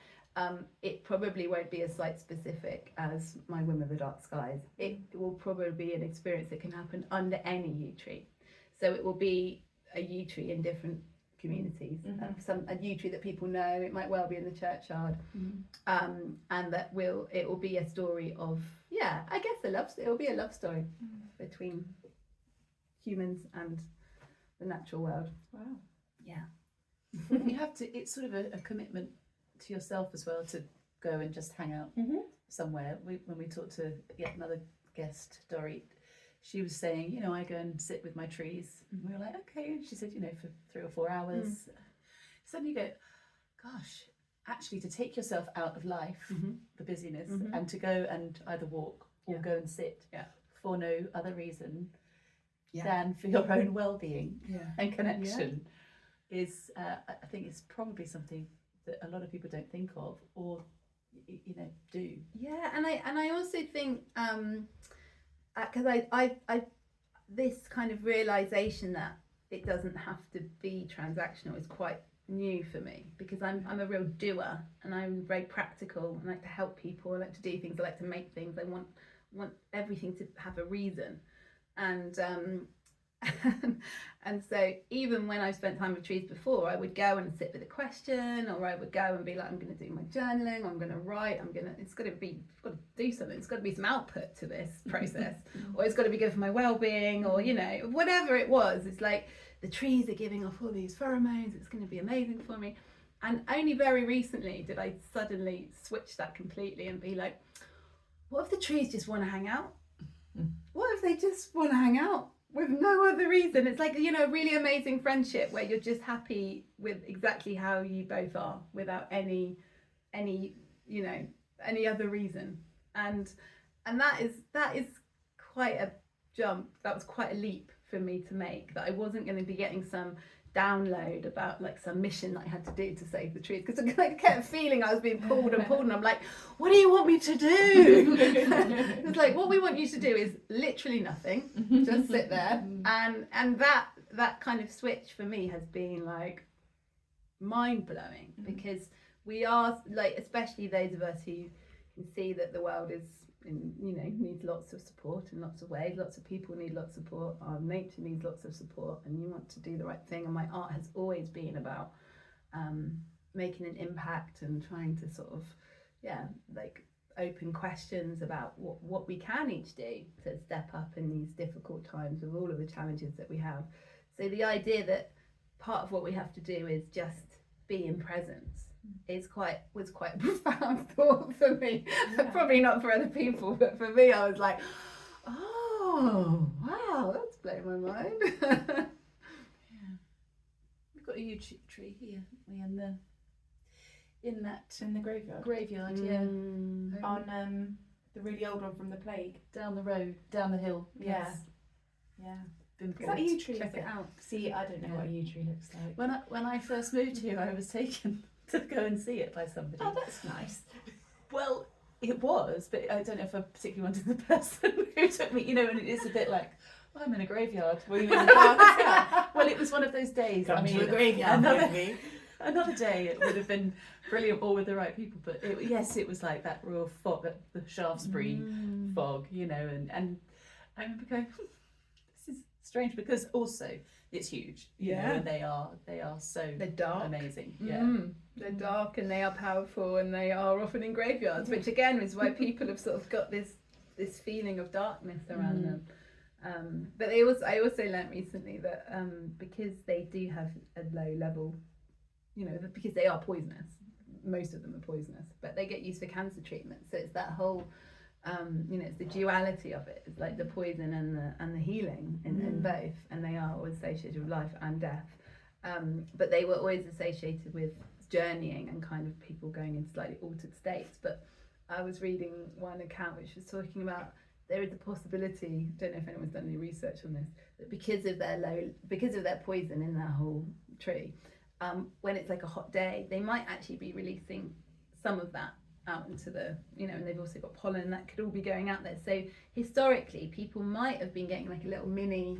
Speaker 4: it probably won't be as site specific as my Women of the Dark Skies. It will probably be an experience that can happen under any yew tree. So it will be a yew tree in different communities, a yew tree that people know. It might well be in the churchyard, and that it will be a story of, I guess it will be a love story between humans and the natural world.
Speaker 1: Wow.
Speaker 4: Yeah.
Speaker 1: You have to, it's sort of a commitment to yourself as well to go and just hang out somewhere. When we talked to yet another guest, Dorit, she was saying, you know, I go and sit with my trees. And we were like, okay. And she said, you know, for 3 or 4 hours. Suddenly you go, gosh, actually to take yourself out of life, the busyness, and to go and either walk or go and sit for no other reason than for your own well-being and connection is, I think it's probably something that a lot of people don't think of or, you know, do.
Speaker 4: Yeah, and I also think, because I this kind of realization that it doesn't have to be transactional is quite new for me, because I'm a real doer, and I'm very practical. I like to help people, I like to do things, I like to make things. I want everything to have a reason, and and so even when I've spent time with trees before, I would go and sit with a question, or I would go and be like, I'm going to do my journaling, I'm going to write, I've got to do something, it's got to be some output to this process, or it's got to be good for my well-being, or whatever it was. It's like the trees are giving off all these pheromones, it's going to be amazing for me. And only very recently did I suddenly switch that completely and be like, what if the trees just want to hang out? What if they just want to hang out with no other reason? It's like, a really amazing friendship where you're just happy with exactly how you both are, without any other reason. And that is quite a jump. That was quite a leap for me to make, that I wasn't going to be getting some download about like some mission that I had to do to save the trees, because I kept feeling I was being pulled, and I'm like, what do you want me to do? It's like, what we want you to do is literally nothing, just sit there. And that kind of switch for me has been like mind-blowing, because we are like, especially those of us who can see that the world is needs lots of support in lots of ways. Lots of people need lots of support. Our nature needs lots of support, and you want to do the right thing. And my art has always been about making an impact and trying to sort of, open questions about what we can each do to step up in these difficult times with all of the challenges that we have. So the idea that part of what we have to do is just be in presence was quite a profound thought for me. Probably not for other people, but for me, I was like, oh wow, that's blown my mind.
Speaker 1: We've got a huge tree here, haven't we, in the
Speaker 3: graveyard.
Speaker 1: Graveyard,
Speaker 3: On the really old one from the plague.
Speaker 1: Down the road, down the hill.
Speaker 3: Yeah.
Speaker 1: Been
Speaker 3: Is that a yew tree?
Speaker 4: Check it out.
Speaker 3: See, I don't know what a yew tree looks like.
Speaker 1: When I first moved here, I was taken to go and see it by somebody.
Speaker 3: Oh, that's nice.
Speaker 1: Well, it was, but I don't know if I particularly wanted the person who took me, and it is a bit like, well, I'm in a graveyard.
Speaker 3: Were you in the park as well?
Speaker 1: Well, it was one of those days.
Speaker 3: Come to a graveyard with me.
Speaker 1: Another day it would have been brilliant, all with the right people, but it was like that real fog, the Shaftesbury fog, and I remember going, this is strange, because also it's huge, and they are so
Speaker 4: They're dark.
Speaker 1: amazing.
Speaker 4: They're dark, and they are powerful, and they are often in graveyards, which again is why people have sort of got this feeling of darkness around them. But I also learnt recently that because they do have a low level, because they are poisonous, most of them are poisonous, but they get used for cancer treatment. So it's that whole it's the duality of it. It's like the poison and the healing in both, and they are always associated with life and death. But they were always associated with journeying and kind of people going in slightly altered states. But I was reading one account which was talking about there is a possibility, don't know if anyone's done any research on this, that because of their poison in their whole tree, when it's like a hot day, they might actually be releasing some of that out into the, and they've also got pollen that could all be going out there. So historically, people might have been getting like a little mini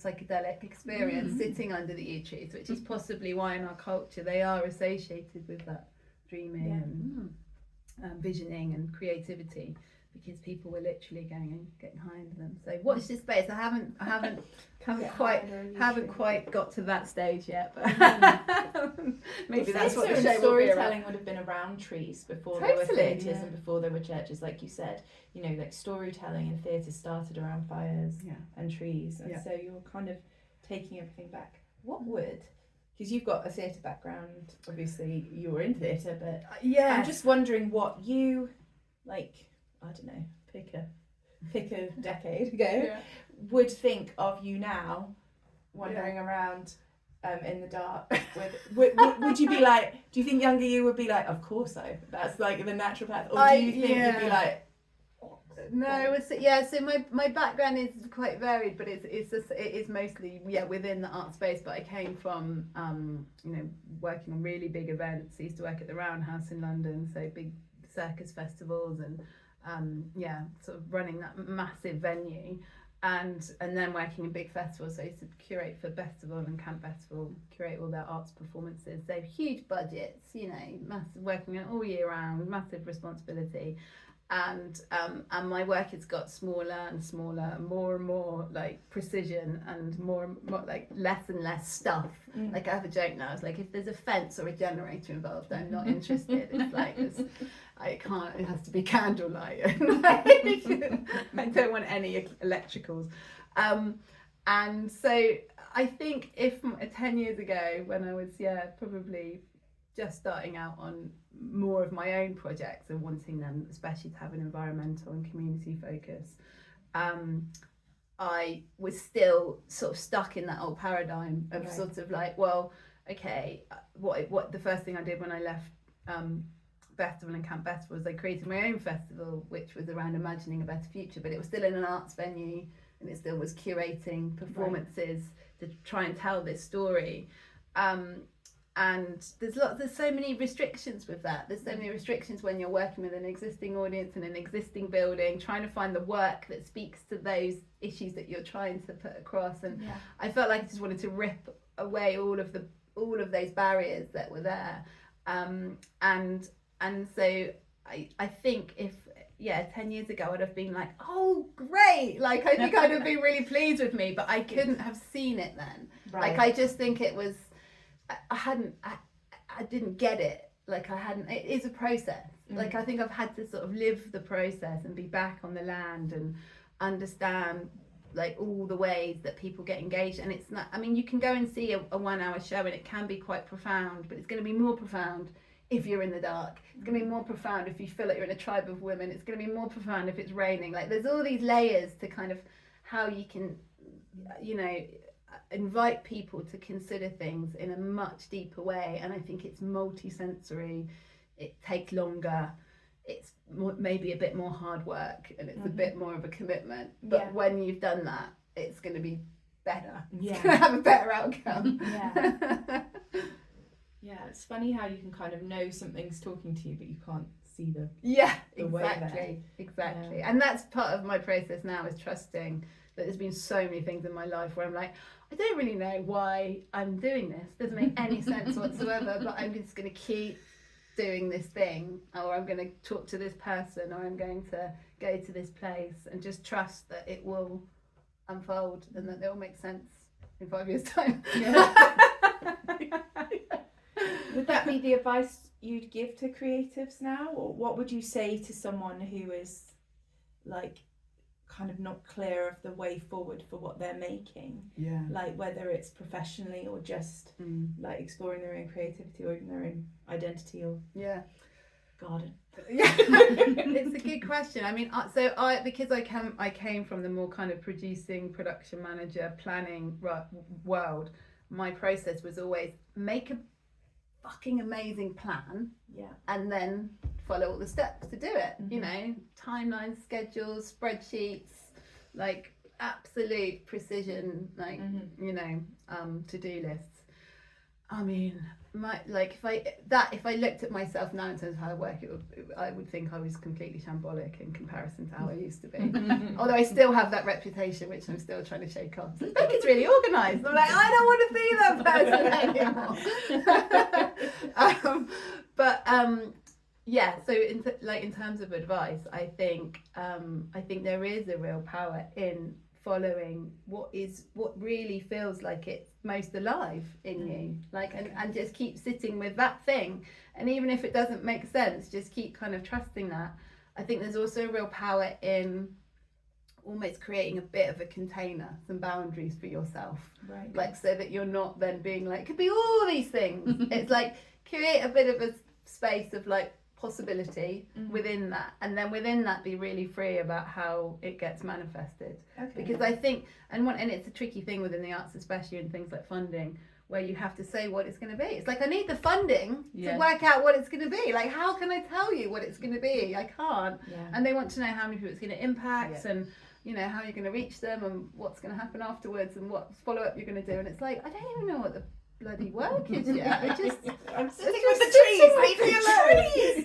Speaker 4: psychedelic experience sitting under the yew trees, which is possibly why in our culture they are associated with that dreaming and visioning and creativity, because people were literally going and getting high into them. So watch this space. I haven't quite got to that stage yet, but maybe that's what the show will be
Speaker 3: storytelling
Speaker 4: around.
Speaker 3: would have been around trees before there were theatres and before there were churches, like you said. Like storytelling and theatre started around fires and trees, and so you're kind of taking everything back. What would, because you've got a theatre background, obviously you were in theatre, but I'm just wondering what you, like, I don't know, pick a decade ago, would think of you now, wandering around in the dark. Would you be like, do you think younger you would be like, of course that's like the natural path, or do you think you'd be like,
Speaker 4: no, so my background is quite varied, but it is mostly within the art space. But I came from working on really big events. I used to work at the Roundhouse in London, so big circus festivals, and sort of running that massive venue. and then working in big festivals. So I used to curate for Festival and Camp Festival, curate all their arts performances. They have huge budgets, you know, massive, working all year round, massive responsibility. And my work has got smaller and smaller, and more like precision, and more like less and less stuff. Like I have a joke now, it's like if there's a fence or a generator involved, I'm not interested. It's like I can't, it has to be candlelight. I don't want any electricals. And so I think if 10 years ago, when I was probably just starting out on more of my own projects and wanting them especially to have an environmental and community focus, I was still sort of stuck in that old paradigm of sort of like, well, okay, what the first thing I did when I left Festival and Camp Festival was I created my own festival, which was around imagining a better future, but it was still in an arts venue, and it still was curating performances to try and tell this story. And there's so many restrictions with that. There's so many restrictions when you're working with an existing audience in an existing building, trying to find the work that speaks to those issues that you're trying to put across. And I felt like I just wanted to rip away all of those barriers that were there. And so I think if 10 years ago I'd have been like, oh great, like I think I'd have been really pleased with me, but I couldn't have seen it then. Like I just think it was, I didn't get it. Like it is a process. Like I think I've had to sort of live the process and be back on the land and understand like all the ways that people get engaged. And it's not, I mean, you can go and see a 1 hour show and it can be quite profound, but it's going to be more profound if you're in the dark. It's going to be more profound if you feel like you're in a tribe of women. It's going to be more profound if it's raining. Like there's all these layers to kind of how you can, you know, invite people to consider things in a much deeper way. And I think it's multi-sensory, it takes longer, it's maybe a bit more hard work, and it's a bit more of a commitment, but when you've done that, it's going to be better. It's going to have a better outcome.
Speaker 3: It's funny how you can kind of know something's talking to you, but you can't see the
Speaker 4: way exactly. And that's part of my process now, is trusting that there's been so many things in my life where I'm like, I don't really know why I'm doing this. Doesn't make any sense whatsoever, but I'm just going to keep doing this thing, or I'm going to talk to this person, or I'm going to go to this place, and just trust that it will unfold and that it will make sense in 5 years' time.
Speaker 3: Would that be the advice you'd give to creatives now? Or what would you say to someone who is like kind of not clear of the way forward for what they're making? Like whether it's professionally or just like exploring their own creativity or even their own identity or garden.
Speaker 4: It's a good question. I mean, because I came from the more kind of producing, production manager, planning world, my process was always make a fucking amazing plan and then follow all the steps to do it. You know, timelines, schedules, spreadsheets, like absolute precision, like you know, to-do lists. I mean, if I looked at myself now in terms of how I work, I would think I was completely shambolic in comparison to how I used to be. Although I still have that reputation, which I'm still trying to shake off. So Becky's really organised. I'm like, I don't want to be that person anymore. So in terms of advice, I think there is a real power in following what really feels like it's most alive in you, like, and just keep sitting with that thing, and even if it doesn't make sense, just keep kind of trusting that. I think there's also a real power in almost creating a bit of a container, some boundaries for yourself, like so that you're not then being like, could be all these things. It's like create a bit of a space of like possibility within that, and then within that be really free about how it gets manifested. Because I think and it's a tricky thing within the arts, especially in things like funding, where you have to say what it's going to be. It's like, I need the funding to work out what it's going to be. Like, how can I tell you what it's going to be? I can't. And they want to know how many people it's going to impact, and you know, how you're going to reach them, and what's going to happen afterwards, and what follow-up you're going to do. And it's like, I don't even know what the bloody workage yet. I just
Speaker 3: I'm
Speaker 4: just
Speaker 3: sitting with the
Speaker 4: sitting
Speaker 3: trees.
Speaker 4: with
Speaker 3: Leave me
Speaker 4: the
Speaker 3: alone.
Speaker 4: trees.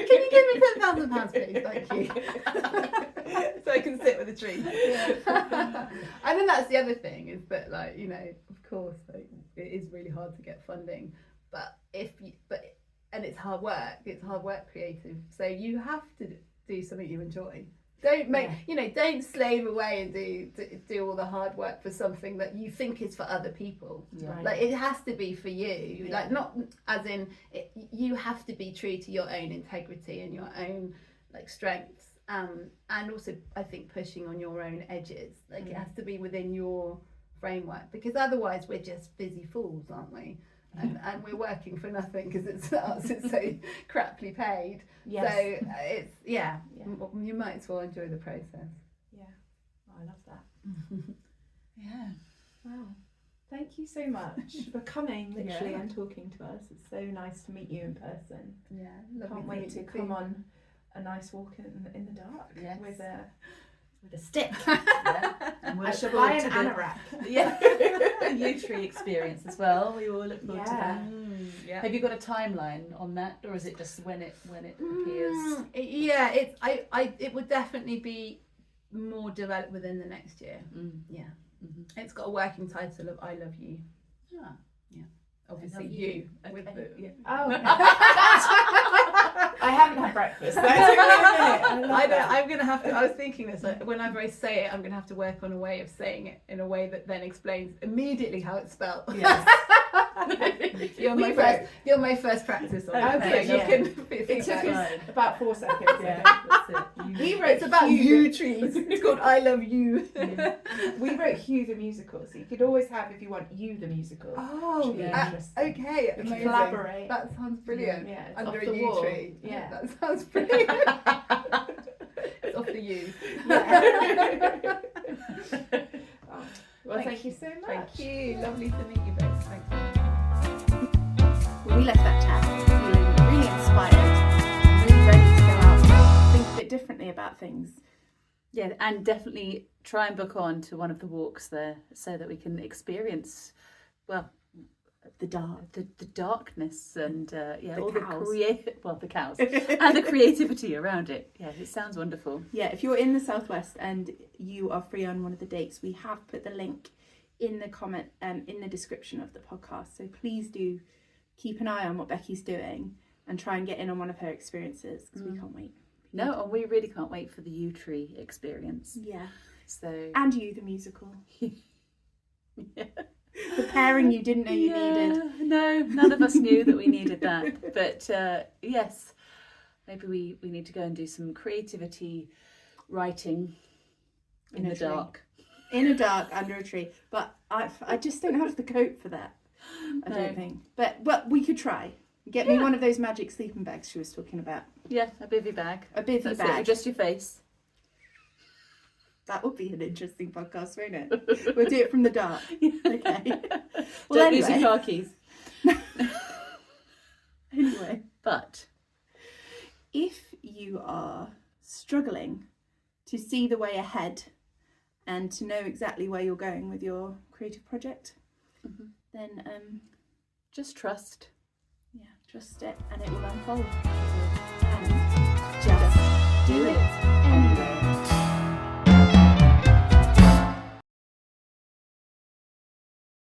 Speaker 4: Can you give me £10,000, please? Thank you.
Speaker 3: So I can sit with the trees.
Speaker 4: And then that's the other thing is that, like, you know, of course, like, it is really hard to get funding, but and it's hard work creative, so you have to do something you enjoy. Don't slave away and do all the hard work for something that you think is for other people.
Speaker 1: Yeah.
Speaker 4: Like, it has to be for you.
Speaker 1: Yeah.
Speaker 4: Like, not as in you have to be true to your own integrity and your own, like, strengths, and also I think pushing on your own edges. Like, it has to be within your framework, because otherwise we're just busy fools, aren't we? And we're working for nothing because it's so craply paid.
Speaker 3: Yes.
Speaker 4: So it's you might as well enjoy the process.
Speaker 3: Yeah. Oh, I love that.
Speaker 1: Yeah.
Speaker 3: Wow. Thank you so much for coming literally
Speaker 1: Yeah.
Speaker 3: and talking to us. It's so nice to meet you in person.
Speaker 4: Yeah,
Speaker 3: Can't wait to come on a nice walk in the dark
Speaker 1: Yes.
Speaker 3: with a
Speaker 1: stick. Yeah. And we'll
Speaker 3: I
Speaker 1: look
Speaker 3: shall
Speaker 1: forward
Speaker 3: buy
Speaker 1: to
Speaker 3: an
Speaker 1: the
Speaker 3: anorak.
Speaker 1: a yew tree experience as well. We all look forward to that.
Speaker 4: Yeah.
Speaker 1: Have you got a timeline on that, or is it just when it appears?
Speaker 4: It would definitely be more developed within the next year. Yeah.
Speaker 1: Mm-hmm.
Speaker 4: It's got a working title of I Love You.
Speaker 1: Ah.
Speaker 4: Yeah. Obviously,
Speaker 1: I love
Speaker 4: you.
Speaker 1: Okay.
Speaker 4: With the,
Speaker 1: Yeah.
Speaker 3: Oh, I haven't had breakfast. That took me a minute. I love that.
Speaker 4: I'm gonna have to. I was thinking this. Like, whenever I say it, I'm gonna have to work on a way of saying it in a way that then explains immediately how it's spelled.
Speaker 1: Yes.
Speaker 4: You're my first practice on it.
Speaker 3: Okay,
Speaker 4: so
Speaker 3: yeah.
Speaker 4: you can
Speaker 3: It
Speaker 4: think
Speaker 3: took
Speaker 4: about
Speaker 3: us about 4 seconds.
Speaker 1: Yeah, that's it.
Speaker 3: We wrote
Speaker 4: It's about
Speaker 3: Hugh
Speaker 4: you trees. It's called I Love You.
Speaker 1: Yeah.
Speaker 3: We wrote Hugh the musical, so you could always have, if you want, you the musical.
Speaker 4: Oh,
Speaker 3: Which would be
Speaker 1: yeah.
Speaker 3: interesting.
Speaker 4: Okay,
Speaker 3: We can
Speaker 4: amazing.
Speaker 3: collaborate.
Speaker 4: That sounds brilliant.
Speaker 3: Yeah, it's
Speaker 4: Under
Speaker 3: off
Speaker 4: a
Speaker 3: the
Speaker 4: yew
Speaker 3: wall.
Speaker 4: tree.
Speaker 3: Yeah.
Speaker 4: That sounds brilliant. It's off the yew.
Speaker 3: Yeah. Oh, well, thank you so much.
Speaker 4: Thank you. Lovely to meet you both. Thank you.
Speaker 2: We left that chat feeling really inspired and really ready to go out and think a bit differently about things.
Speaker 1: Yeah, and definitely try and book on to one of the walks there so that we can experience, well,
Speaker 2: The dark.
Speaker 1: the darkness and
Speaker 2: The
Speaker 1: all
Speaker 2: cows.
Speaker 1: the cows and the creativity around it. Yeah, it sounds wonderful.
Speaker 2: Yeah, if you're in the southwest and you are free on one of the dates, we have put the link in the comment in the description of the podcast. So please do keep an eye on what Becky's doing and try and get in on one of her experiences, because we can't wait.
Speaker 1: No, and we really can't wait for the yew tree experience.
Speaker 2: Yeah.
Speaker 1: So
Speaker 2: And you, the musical.
Speaker 1: yeah.
Speaker 2: The pairing you didn't know you needed.
Speaker 1: No, none of us knew that we needed that. But yes, maybe we need to go and do some creativity writing in the
Speaker 2: a tree.
Speaker 1: dark.
Speaker 2: In a dark, under a tree. But I just don't have the coat for that. I
Speaker 1: No.
Speaker 2: don't think. But we could try. Get me one of those magic sleeping bags she was talking about.
Speaker 1: Yeah, a bivvy bag.
Speaker 2: A bivvy
Speaker 1: That's
Speaker 2: bag.
Speaker 1: it, just your face.
Speaker 2: That would be an interesting podcast, won't it? We'll do it from the dark. Okay. Well,
Speaker 1: Don't lose your
Speaker 2: anyway.
Speaker 1: car keys.
Speaker 2: Anyway,
Speaker 1: But
Speaker 2: if you are struggling to see the way ahead and to know exactly where you're going with your creative project, then
Speaker 1: just trust.
Speaker 2: trust it and it will unfold. And just do it.